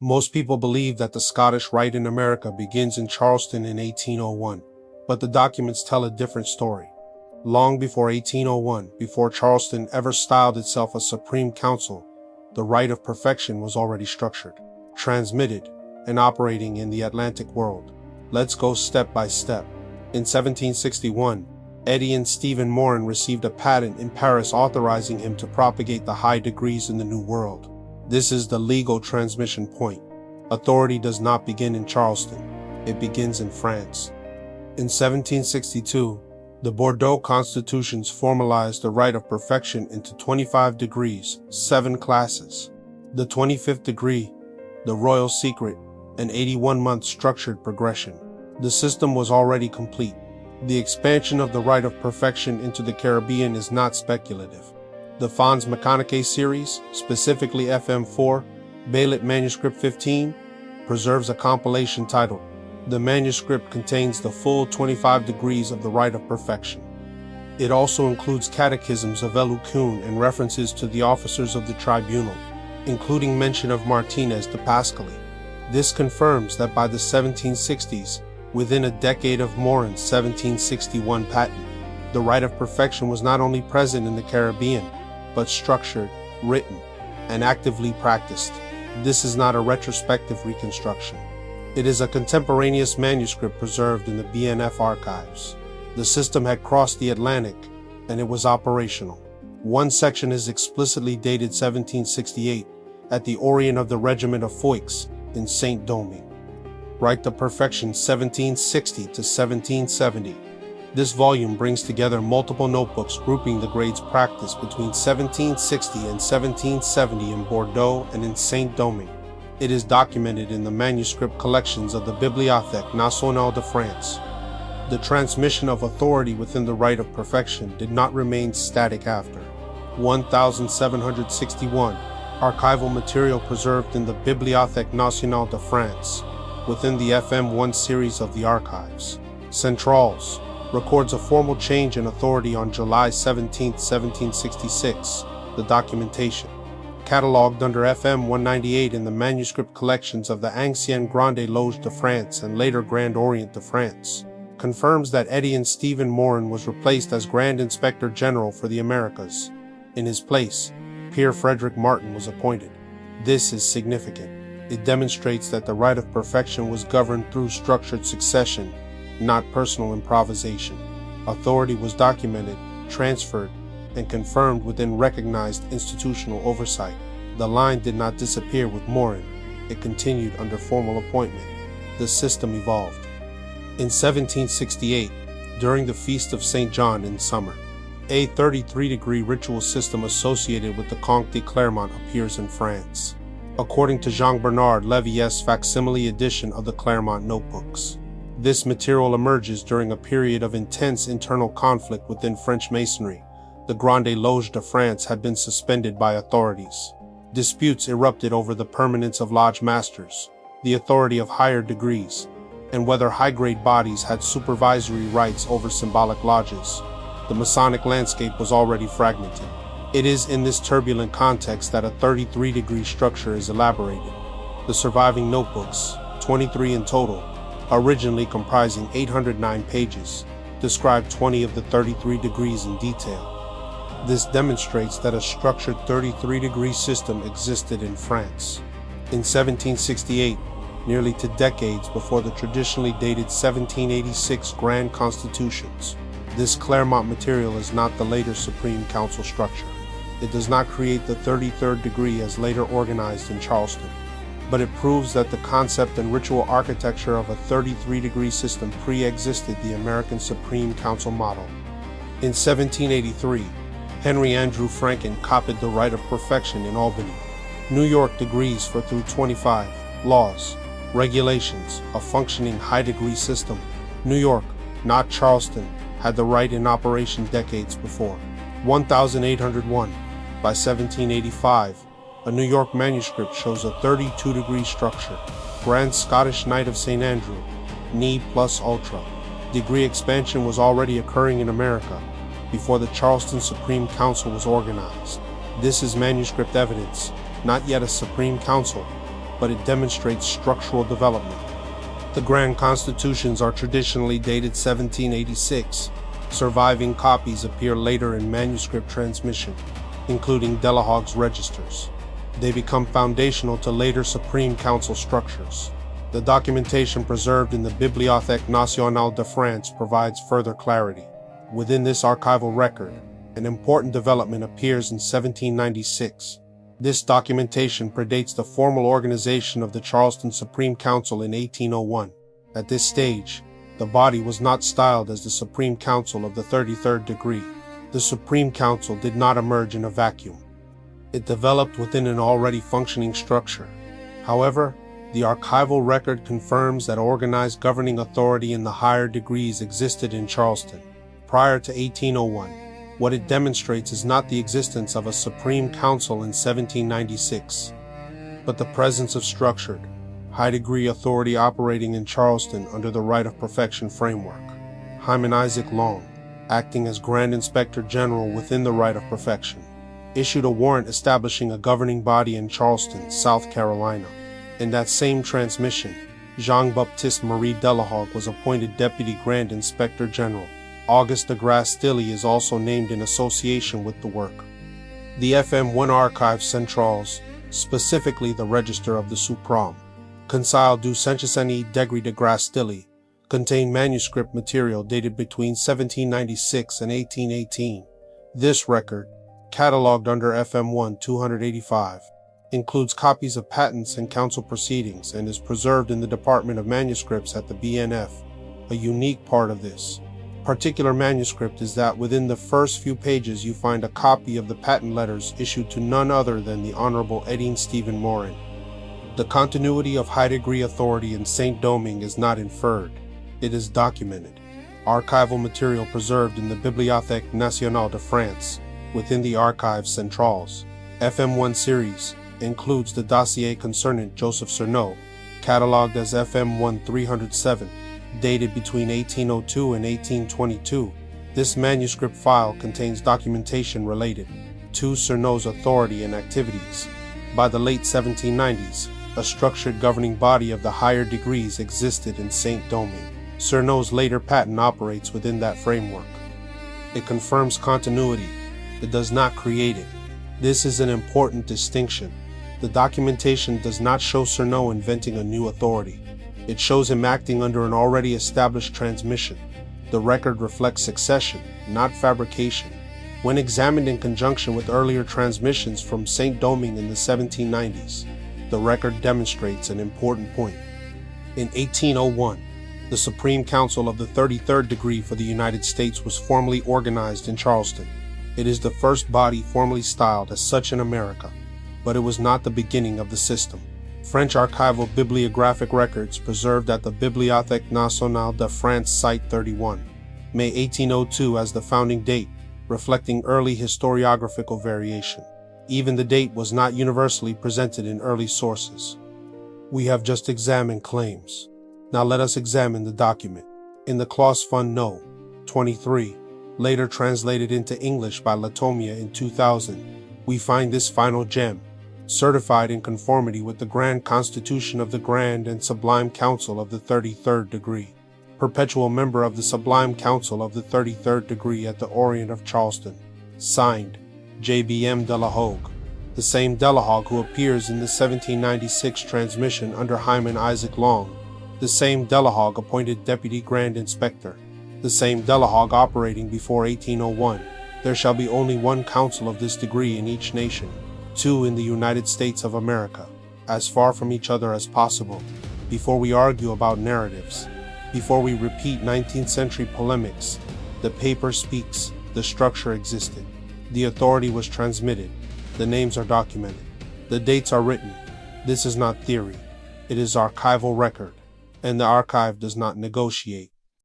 Most people believe that the Scottish Rite in America begins in Charleston in 1801, but the documents tell a different story. Long before 1801, before Charleston ever styled itself a Supreme Council, the Rite of Perfection was already structured, transmitted, and operating in the Atlantic world. Let's go step by step. In 1761, Étienne Stephen Morin received a patent in Paris authorizing him to propagate the high degrees in the New World. This is the legal transmission point. Authority does not begin in Charleston. It begins in France. In 1762, the Bordeaux constitutions formalized the Rite of Perfection into 25 degrees, 7 classes. The 25th degree, the Royal Secret, an 81-month structured progression. The system was already complete. The expansion of the Rite of Perfection into the Caribbean is not speculative. The Fons Mechanicae series, specifically FM4, Baillet Manuscript 15, preserves a compilation titled, "The manuscript contains the full 25 degrees of the Rite of Perfection." It also includes catechisms of Eloquin and references to the officers of the tribunal, including mention of Martinez de Pascali. This confirms that by the 1760s, within a decade of Morin's 1761 patent, the Rite of Perfection was not only present in the Caribbean, but structured, written, and actively practiced. This is not a retrospective reconstruction. It is a contemporaneous manuscript preserved in the BNF archives. The system had crossed the Atlantic, and it was operational. One section is explicitly dated 1768 at the Orient of the Regiment of Foix in Saint-Domingue. Rite of Perfection 1760 to 1770. This volume brings together multiple notebooks grouping the grades practiced between 1760 and 1770 in Bordeaux and in Saint-Domingue. It is documented in the manuscript collections of the Bibliothèque nationale de France. The transmission of authority within the Rite of Perfection did not remain static after. 1761, archival material preserved in the Bibliothèque nationale de France, within the FM1 series of the archives. Centrales records a formal change in authority on July 17, 1766, the documentation, catalogued under FM 198 in the manuscript collections of the Ancienne Grande Loge de France and later Grand Orient de France, confirms that Étienne Stephen Morin was replaced as Grand Inspector General for the Americas. In his place, Pierre Frederick Martin was appointed. This is significant. It demonstrates that the Rite of Perfection was governed through structured succession, not personal improvisation. Authority was documented, transferred, and confirmed within recognized institutional oversight. The line did not disappear with Morin. It continued under formal appointment. The system evolved. In 1768, during the Feast of St. John in summer, a 33-degree ritual system associated with the Conte de Clermont appears in France, according to Jean-Bernard Lévy's facsimile edition of the Clermont Notebooks. This material emerges during a period of intense internal conflict within French Masonry. The Grande Loge de France had been suspended by authorities. Disputes erupted over the permanence of lodge masters, the authority of higher degrees, and whether high-grade bodies had supervisory rights over symbolic lodges. The Masonic landscape was already fragmented. It is in this turbulent context that a 33-degree structure is elaborated. The surviving notebooks, 23 in total, originally comprising 809 pages, describe 20 of the 33 degrees in detail. This demonstrates that a structured 33-degree system existed in France. In 1768, nearly 2 decades before the traditionally dated 1786 Grand Constitutions, this Clermont material is not the later Supreme Council structure. It does not create the 33rd degree as later organized in Charleston, but it proves that the concept and ritual architecture of a 33-degree system pre-existed the American Supreme Council model. In 1783, Henry Andrew Francken copied the Rite of Perfection in Albany, New York degrees for through 25, laws, regulations, a functioning high-degree system. New York, not Charleston, had the Rite in operation decades before. 1801. By 1785, a New York manuscript shows a 32-degree structure. Grand Scottish Knight of St. Andrew, Ni plus ultra. Degree expansion was already occurring in America before the Charleston Supreme Council was organized. This is manuscript evidence, not yet a Supreme Council, but it demonstrates structural development. The Grand Constitutions are traditionally dated 1786. Surviving copies appear later in manuscript transmission, including Delahog's registers. They become foundational to later Supreme Council structures. The documentation preserved in the Bibliothèque nationale de France provides further clarity. Within this archival record, an important development appears in 1796. This documentation predates the formal organization of the Charleston Supreme Council in 1801. At this stage, the body was not styled as the Supreme Council of the 33rd degree. The Supreme Council did not emerge in a vacuum. It developed within an already functioning structure. However, the archival record confirms that organized governing authority in the higher degrees existed in Charleston prior to 1801. What it demonstrates is not the existence of a Supreme Council in 1796, but the presence of structured, high-degree authority operating in Charleston under the right of perfection framework. Hyman Isaac Long, acting as Grand Inspector General within the right of perfection, issued a warrant establishing a governing body in Charleston, South Carolina. In that same transmission, Jean-Baptiste Marie Delahog was appointed Deputy Grand Inspector General. Auguste de Grasse-Tilly is also named in association with the work. The FM1 Archives Centrales, specifically the Register of the Suprême Conseil du Saint-Denis de Grasse-Tilly, contain manuscript material dated between 1796 and 1818. This record, catalogued under FM1 285, includes copies of patents and council proceedings and is preserved in the Department of Manuscripts at the BNF. A unique part of this particular manuscript is that within the first few pages you find a copy of the patent letters issued to none other than the Honorable Edine Stephen Morin. The continuity of high-degree authority in Saint-Domingue is not inferred, it is documented. Archival material preserved in the Bibliothèque nationale de France within the Archives Centrales. FM1 series includes the dossier concerning Joseph Cerneau, catalogued as FM1 307, dated between 1802 and 1822. This manuscript file contains documentation related to Cerneau's authority and activities. By the late 1790s, a structured governing body of the higher degrees existed in Saint-Domingue. Cerneau's later patent operates within that framework. It confirms continuity. It does not create it. This is an important distinction. The documentation does not show Cerneau inventing a new authority. It shows him acting under an already established transmission. The record reflects succession, not fabrication. When examined in conjunction with earlier transmissions from Saint-Domingue in the 1790s, the record demonstrates an important point. In 1801, the Supreme Council of the 33rd degree for the United States was formally organized in Charleston. It is the first body formally styled as such in America, but it was not the beginning of the system. French archival bibliographic records preserved at the Bibliothèque nationale de France Site 31, May 1802 as the founding date, reflecting early historiographical variation. Even the date was not universally presented in early sources. We have just examined claims. Now let us examine the document. In the Kloss Fund No. 23, later translated into English by Latomia in 2000, we find this final gem, certified in conformity with the Grand Constitution of the Grand and Sublime Council of the 33rd degree. Perpetual member of the Sublime Council of the 33rd degree at the Orient of Charleston. Signed, J.B.M. Delahog, the same Delahog who appears in the 1796 transmission under Hyman Isaac Long, the same Delahog appointed Deputy Grand Inspector, the same Delahog operating before 1801. There shall be only one council of this degree in each nation, 2 in the United States of America, as far from each other as possible. Before we argue about narratives, before we repeat 19th century polemics, the paper speaks, the structure existed, the authority was transmitted, the names are documented, the dates are written. This is not theory, it is archival record, and the archive does not negotiate.